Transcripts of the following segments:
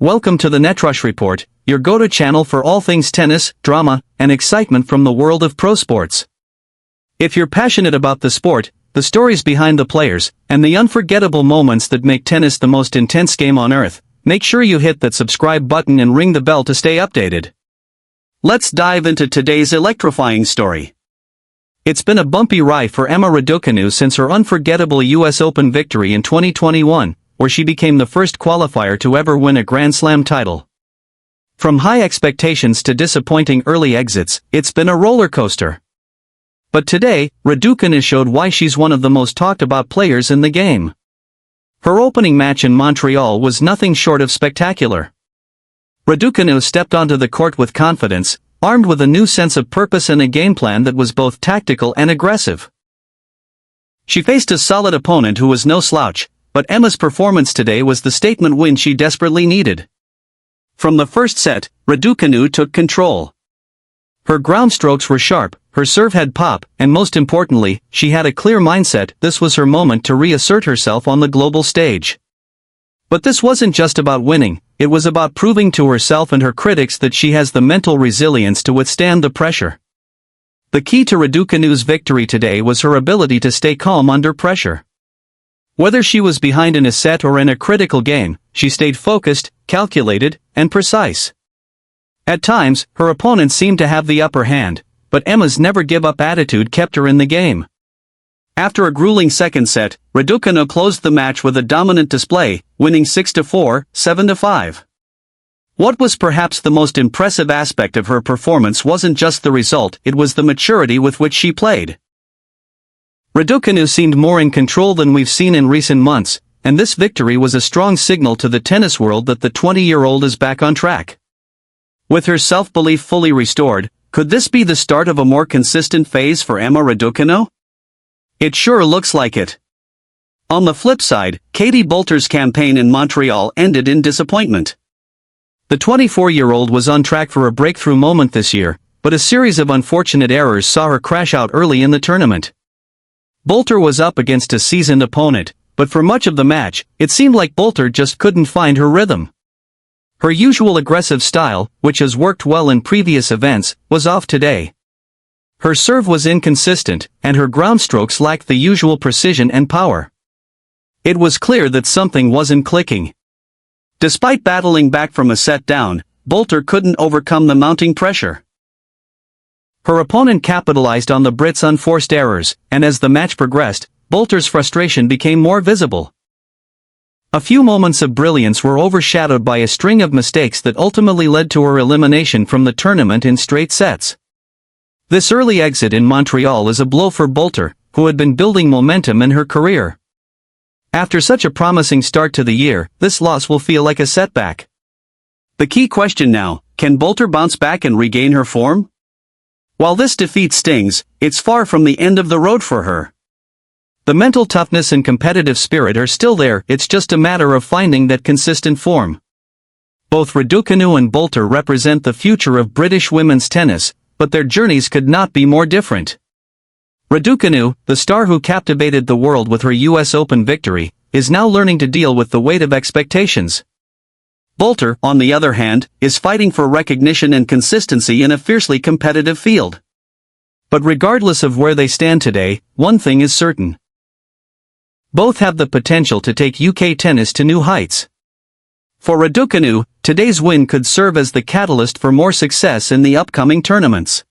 Welcome to the NetRush Report, your go-to channel for all things tennis, drama, and excitement from the world of pro sports. If you're passionate about the sport, the stories behind the players, and the unforgettable moments that make tennis the most intense game on earth, make sure you hit that subscribe button and ring the bell to stay updated. Let's dive into today's electrifying story. It's been a bumpy ride for Emma Raducanu since her unforgettable US Open victory in 2021, where she became the first qualifier to ever win a Grand Slam title. From high expectations to disappointing early exits, it's been a roller coaster. But today, Raducanu showed why she's one of the most talked about players in the game. Her opening match in Montreal was nothing short of spectacular. Raducanu stepped onto the court with confidence, armed with a new sense of purpose and a game plan that was both tactical and aggressive. She faced a solid opponent who was no slouch, but Emma's performance today was the statement win she desperately needed. From the first set, Raducanu took control. Her ground strokes were sharp, her serve had pop, and most importantly, she had a clear mindset. This was her moment to reassert herself on the global stage. But this wasn't just about winning, it was about proving to herself and her critics that she has the mental resilience to withstand the pressure. The key to Raducanu's victory today was her ability to stay calm under pressure. Whether she was behind in a set or in a critical game, she stayed focused, calculated, and precise. At times, her opponents seemed to have the upper hand, but Emma's never-give-up attitude kept her in the game. After a grueling second set, Raducanu closed the match with a dominant display, winning 6-4, 7-5. What was perhaps the most impressive aspect of her performance wasn't just the result, it was the maturity with which she played. Raducanu seemed more in control than we've seen in recent months, and this victory was a strong signal to the tennis world that the 20-year-old is back on track. With her self-belief fully restored, could this be the start of a more consistent phase for Emma Raducanu? It sure looks like it. On the flip side, Katie Boulter's campaign in Montreal ended in disappointment. The 24-year-old was on track for a breakthrough moment this year, but a series of unfortunate errors saw her crash out early in the tournament. Boulter was up against a seasoned opponent, but for much of the match, it seemed like Boulter just couldn't find her rhythm. Her usual aggressive style, which has worked well in previous events, was off today. Her serve was inconsistent, and her ground strokes lacked the usual precision and power. It was clear that something wasn't clicking. Despite battling back from a set down, Boulter couldn't overcome the mounting pressure. Her opponent capitalized on the Brits' unforced errors, and as the match progressed, Boulter's frustration became more visible. A few moments of brilliance were overshadowed by a string of mistakes that ultimately led to her elimination from the tournament in straight sets. This early exit in Montreal is a blow for Boulter, who had been building momentum in her career. After such a promising start to the year, this loss will feel like a setback. The key question now, can Boulter bounce back and regain her form? While this defeat stings, it's far from the end of the road for her. The mental toughness and competitive spirit are still there, it's just a matter of finding that consistent form. Both Raducanu and Boulter represent the future of British women's tennis, but their journeys could not be more different. Raducanu, the star who captivated the world with her US Open victory, is now learning to deal with the weight of expectations. Boulter, on the other hand, is fighting for recognition and consistency in a fiercely competitive field. But regardless of where they stand today, one thing is certain. Both have the potential to take UK tennis to new heights. For Raducanu, today's win could serve as the catalyst for more success in the upcoming tournaments.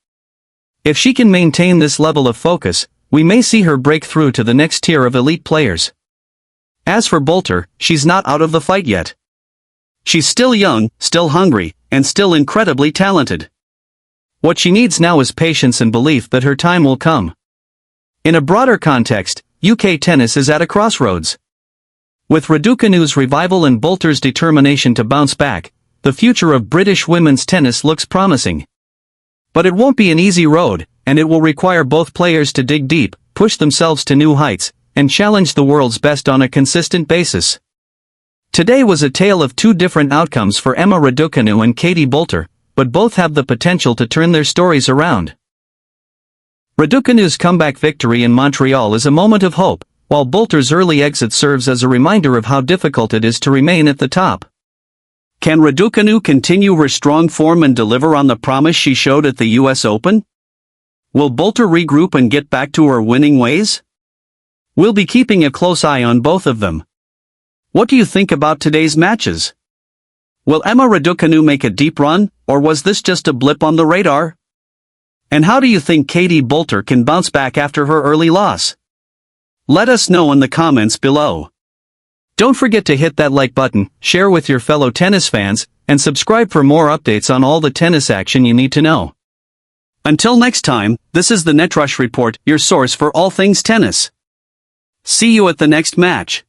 If she can maintain this level of focus, we may see her break through to the next tier of elite players. As for Boulter, she's not out of the fight yet. She's still young, still hungry, and still incredibly talented. What she needs now is patience and belief that her time will come. In a broader context, UK tennis is at a crossroads. With Raducanu's revival and Boulter's determination to bounce back, the future of British women's tennis looks promising. But it won't be an easy road, and it will require both players to dig deep, push themselves to new heights, and challenge the world's best on a consistent basis. Today was a tale of two different outcomes for Emma Raducanu and Katie Boulter, but both have the potential to turn their stories around. Raducanu's comeback victory in Montreal is a moment of hope, while Boulter's early exit serves as a reminder of how difficult it is to remain at the top. Can Raducanu continue her strong form and deliver on the promise she showed at the US Open? Will Boulter regroup and get back to her winning ways? We'll be keeping a close eye on both of them. What do you think about today's matches? Will Emma Raducanu make a deep run, or was this just a blip on the radar? And how do you think Katie Boulter can bounce back after her early loss? Let us know in the comments below. Don't forget to hit that like button, share with your fellow tennis fans, and subscribe for more updates on all the tennis action you need to know. Until next time, this is the NetRush Report, your source for all things tennis. See you at the next match.